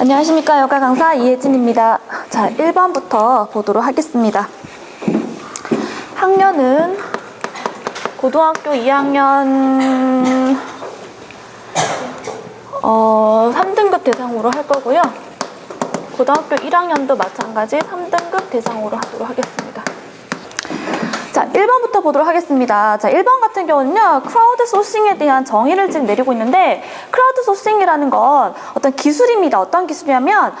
안녕하십니까. 요가 강사 이혜진입니다. 자, 1번부터 보도록 하겠습니다. 학년은 고등학교 2학년 3등급 대상으로 할 거고요. 고등학교 1학년도 마찬가지 3등급 대상으로 하도록 하겠습니다. 자, 1번부터 보도록 하겠습니다. 자, 1번 같은 경우는요, 크라우드 소싱에 대한 정의를 지금 내리고 있는데, 크라우드 소싱이라는 건 어떤 기술입니다. 어떤 기술이냐면,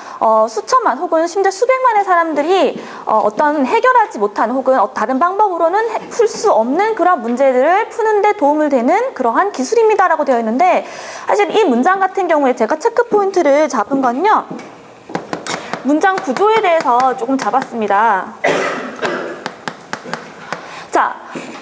수천만 혹은 심지어 수백만의 사람들이 어떤 해결하지 못한 혹은 다른 방법으로는 풀 수 없는 그런 문제들을 푸는데 도움을 되는 그러한 기술입니다라고 되어 있는데, 사실 이 문장 같은 경우에 제가 체크 포인트를 잡은 건요, 문장 구조에 대해서 조금 잡았습니다. 자,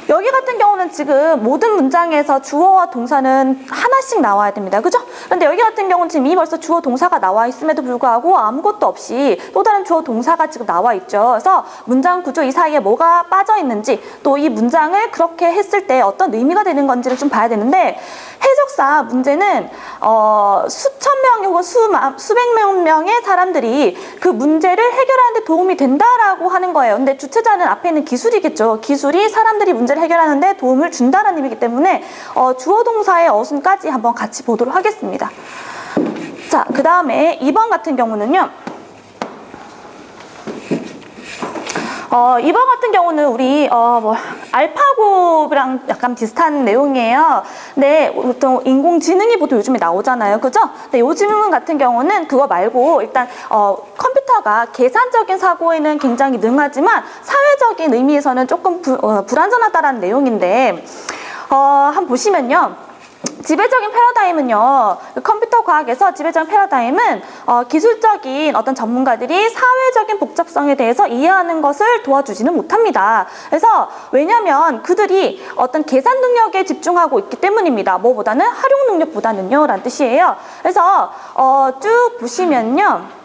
여기 같은 경우는 지금 모든 문장에서 주어와 동사는 하나씩 나와야 됩니다. 그죠? 근데 여기 같은 경우는 지금 이미 벌써 주어 동사가 나와 있음에도 불구하고 아무것도 없이 또 다른 주어 동사가 지금 나와 있죠. 그래서 문장 구조 이 사이에 뭐가 빠져 있는지, 또 이 문장을 그렇게 했을 때 어떤 의미가 되는 건지를 좀 봐야 되는데, 해석사 문제는 수천 명 혹은 수백 명의 사람들이 그 문제를 해결하는 데 도움이 된다라고 하는 거예요. 근데 주체자는 앞에 있는 기술이겠죠. 기술이 사람들이 문제를 해결하는 데 도움을 준다는 의미이기 때문에 주어 동사의 어순까지 한번 같이 보도록 하겠습니다. 자, 그 다음에 2번 같은 경우는요. 2번 같은 경우는 우리 알파고랑 약간 비슷한 내용이에요. 근데 보통 인공지능이 보통 요즘에 나오잖아요. 그죠? 근데 요즘 같은 경우는 그거 말고 일단 컴퓨터가 계산적인 사고에는 굉장히 능하지만 사회적인 의미에서는 조금 불완전하다라는 내용인데, 한번 보시면요. 지배적인 패러다임은요, 컴퓨터 과학에서 지배적인 패러다임은 기술적인 어떤 전문가들이 사회적인 복잡성에 대해서 이해하는 것을 도와주지는 못합니다. 그래서 왜냐하면 그들이 어떤 계산 능력에 집중하고 있기 때문입니다. 뭐보다는 활용 능력보다는요 라는 뜻이에요. 그래서 쭉 보시면요,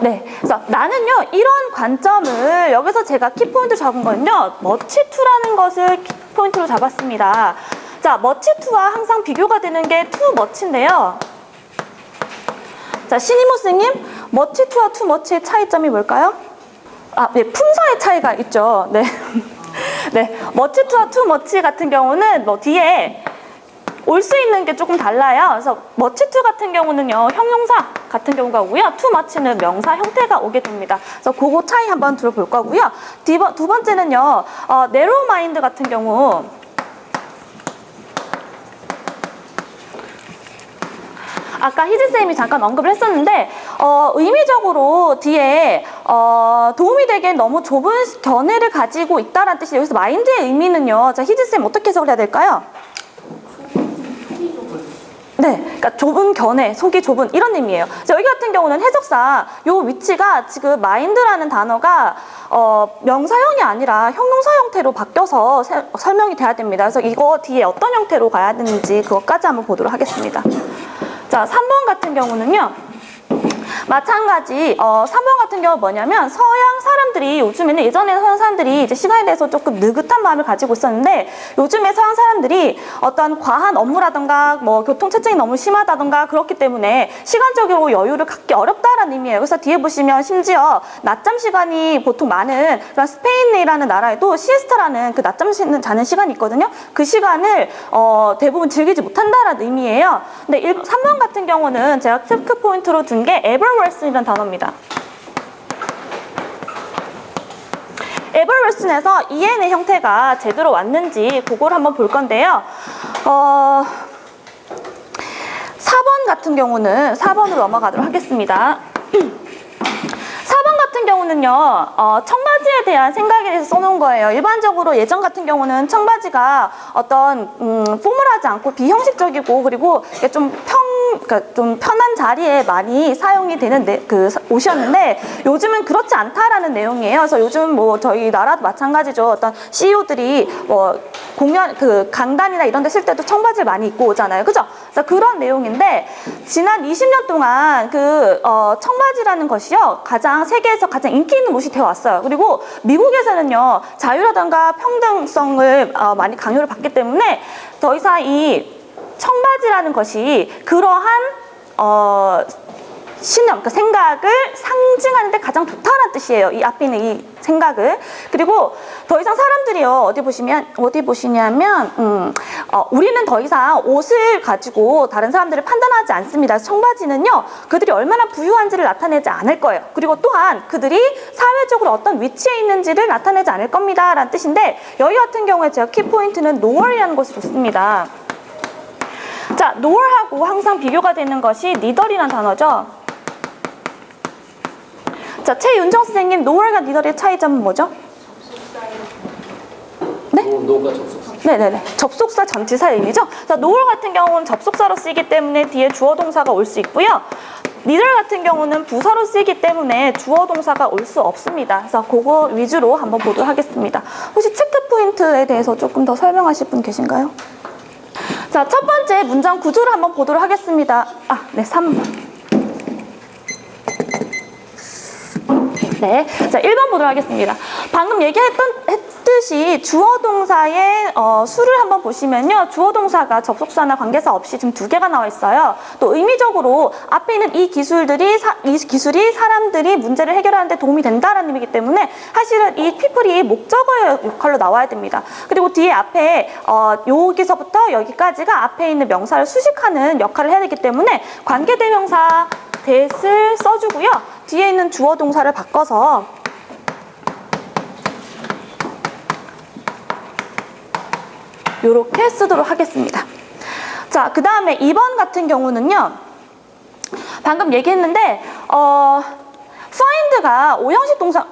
네. 그래서 나는요, 이런 관점을 여기서 제가 키포인트 잡은 건요, 머치2라는 것을 키포인트로 잡았습니다. 자, 머치2와 항상 비교가 되는 게 투머치인데요. 자, 신이모스님, 머치2와 투머치의 차이점이 뭘까요? 네, 품사의 차이가 있죠. 네. 네. 머치2와 투머치 같은 경우는 뒤에 올 수 있는 게 조금 달라요. 그래서 머치2 같은 경우는요, 형용사 같은 경우가 오고요. 투머치는 명사 형태가 오게 됩니다. 그래서 그거 차이 한번 들어볼 거고요. 두 번째는요, narrow mind 같은 경우. 아까 희진쌤이 잠깐 언급을 했었는데, 의미적으로 뒤에 도움이 되기엔 너무 좁은 견해를 가지고 있다는 뜻이, 여기서 마인드의 의미는요, 자, 희진쌤 어떻게 해석을 해야 될까요? 네, 그러니까 좁은 견해, 속이 좁은 이런 의미예요. 여기 같은 경우는 해석사 요 위치가 지금 마인드라는 단어가 명사형이 아니라 형용사 형태로 바뀌어서 설명이 돼야 됩니다. 그래서 이거 뒤에 어떤 형태로 가야 되는지 그것까지 한번 보도록 하겠습니다. 자, 3번 같은 경우는요, 마찬가지 3번 같은 경우 뭐냐면, 서양 사람들이 요즘에는, 예전에 서양 사람들이 이제 시간에 대해서 조금 느긋한 마음을 가지고 있었는데, 요즘에 서양 사람들이 어떤 과한 업무라든가 뭐 교통체증이 너무 심하다든가 그렇기 때문에 시간적으로 여유를 갖기 어렵다라는 의미예요. 그래서 뒤에 보시면 심지어 낮잠 시간이 보통 많은 그런 스페인이라는 나라에도 시에스타라는 그 낮잠 자는 시간이 있거든요. 그 시간을 대부분 즐기지 못한다라는 의미예요. 근데 3번 같은 경우는 제가 체크 포인트로 둔 게 everworth이라는 단어입니다. everworth에서 EN의 형태가 제대로 왔는지 그걸 한번 볼 건데요. 4번 같은 경우는 4번으로 넘어가도록 하겠습니다. 4번 같은 경우는요, 청바지에 대한 생각에 대해서 써놓은 거예요. 일반적으로 예전 같은 경우는 청바지가 어떤 포멀하지 않고 비형식적이고, 그리고 그러니까 좀 편한 자리에 많이 사용이 되는 그 옷이었는데, 요즘은 그렇지 않다라는 내용이에요. 그래서 요즘 뭐 저희 나라도 마찬가지죠. 어떤 CEO들이 뭐 강단이나 이런 데 쓸 때도 청바지를 많이 입고 오잖아요. 그죠? 그래서 그런 내용인데, 지난 20년 동안 그 청바지라는 것이요, 세계에서 가장 인기 있는 옷이 되어 왔어요. 그리고 미국에서는요, 자유라든가 평등성을 많이 강요를 받기 때문에 더 이상 이 청바지라는 것이 그러한 신념, 그러니까 생각을 상징하는 데 가장 좋다는 뜻이에요. 이 앞에 있는 이 생각을. 그리고 더 이상 사람들이요, 어디 보시냐면, 우리는 더 이상 옷을 가지고 다른 사람들을 판단하지 않습니다. 청바지는요, 그들이 얼마나 부유한지를 나타내지 않을 거예요. 그리고 또한 그들이 사회적으로 어떤 위치에 있는지를 나타내지 않을 겁니다. 라는 뜻인데, 여기 같은 경우에 제가 키포인트는 noer이라는 것을 줬습니다. 자, noer하고 항상 비교가 되는 것이 neither이라는 단어죠. 자, 최윤정 선생님, noer과 neither의 차이점은 뭐죠? 네? 노가 접속사. 네네네. 접속사 전치사의 의미죠. 자, noer 같은 경우는 접속사로 쓰이기 때문에 뒤에 주어 동사가 올 수 있고요. neither 같은 경우는 부사로 쓰이기 때문에 주어 동사가 올 수 없습니다. 그래서 그거 위주로 한번 보도록 하겠습니다. 혹시 체크 포인트에 대해서 조금 더 설명하실 분 계신가요? 자, 첫 번째 문장 구조를 한번 보도록 하겠습니다. 네, 3번. 네, 자 1번 보도록 하겠습니다. 방금 했듯이 주어 동사의 수를 한번 보시면요, 주어 동사가 접속사나 관계사 없이 지금 2개가 나와 있어요. 또 의미적으로 앞에 있는 이 기술이 사람들이 문제를 해결하는 데 도움이 된다는 의미이기 때문에 사실은 이 people이 목적어의 역할로 나와야 됩니다. 그리고 뒤에 앞에 여기서부터 여기까지가 앞에 있는 명사를 수식하는 역할을 해야 되기 때문에 관계대명사 that을 써주고요. 뒤에 있는 주어 동사를 바꿔서 이렇게 쓰도록 하겠습니다. 자, 그 다음에 2번 같은 경우는요, 방금 얘기했는데 find가 오형식 동사,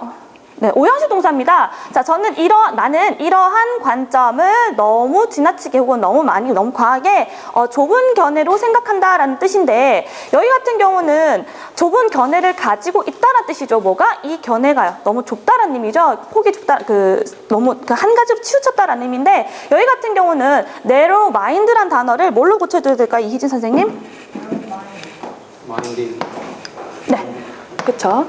네, 오형식 동사입니다. 자, 나는 이러한 관점을 너무 지나치게 혹은 너무 과하게 좁은 견해로 생각한다라는 뜻인데, 여기 같은 경우는 좁은 견해를 가지고 있다는 뜻이죠. 뭐가? 이 견해가요, 너무 좁다라는 의미죠. 폭이 좁다, 너무 한 가지로 치우쳤다라는 의미인데, 여기 같은 경우는 narrow mind란 단어를 뭘로 고쳐줘야 될까요, 이희진 선생님? 마인딩. 네, 그쵸.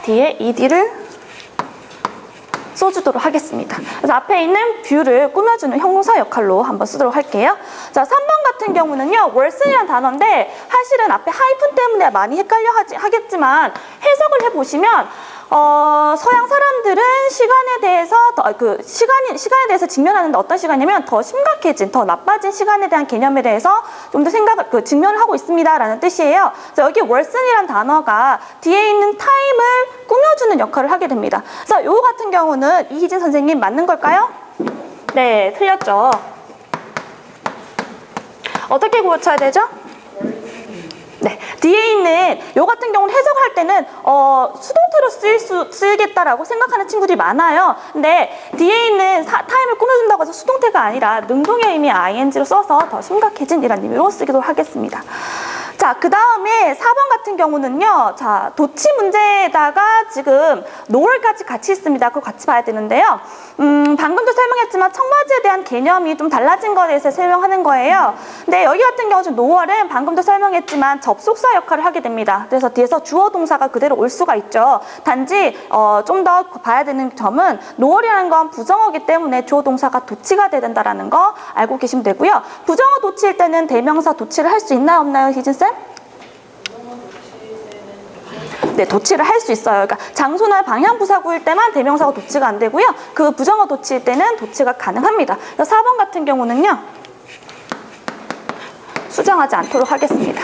뒤에 ed를 써주도록 하겠습니다. 그래서 앞에 있는 뷰를 꾸며주는 형용사 역할로 한번 쓰도록 할게요. 자, 3번 같은 경우는요, worsen이라는 단어인데 사실은 앞에 하이픈 때문에 많이 헷갈려 하겠지만 해석을 해보시면 서양 사람들은 시간에 대해서 직면하는데 어떤 시간이냐면 더 심각해진, 더 나빠진 시간에 대한 개념에 대해서 좀 더 직면을 하고 있습니다라는 뜻이에요. 그래서 여기 worsen이라는 단어가 뒤에 있는 time을 꾸며주는 역할을 하게 됩니다. 그래서 요 같은 경우는 이희진 선생님 맞는 걸까요? 네, 틀렸죠. 어떻게 고쳐야 되죠? 네, 뒤에 있는 요 같은 경우는 해석할 때는 수동태로 쓰겠다라고 생각하는 친구들이 많아요. 근데 뒤에 있는 타임을 꾸며준다고 해서 수동태가 아니라 능동의 의미 ing로 써서 더 심각해진 이란 의미로 쓰기도 하겠습니다. 자, 그 다음에 4번 같은 경우는요, 자, 도치 문제에다가 지금 noer까지 같이 있습니다. 그거 같이 봐야 되는데요. 방금도 설명했지만 청바지에 대한 개념이 좀 달라진 것에 대해서 설명하는 거예요. 근데 여기 같은 경우 좀 noer은 방금도 설명했지만 접속사 역할을 하게 됩니다. 그래서 뒤에서 주어 동사가 그대로 올 수가 있죠. 단지 좀 더 봐야 되는 점은 noer이라는 건 부정어기 때문에 주어 동사가 도치가 돼야 된다는 거 알고 계시면 되고요. 부정어 도치일 때는 대명사 도치를 할 수 있나요, 없나요, 희진쌤? 네, 도치를 할 수 있어요. 그러니까 장소나 방향 부사구일 때만 대명사가 도치가 안 되고요. 그 부정어 도치일 때는 도치가 가능합니다. 그래서 4번 같은 경우는요, 수정하지 않도록 하겠습니다.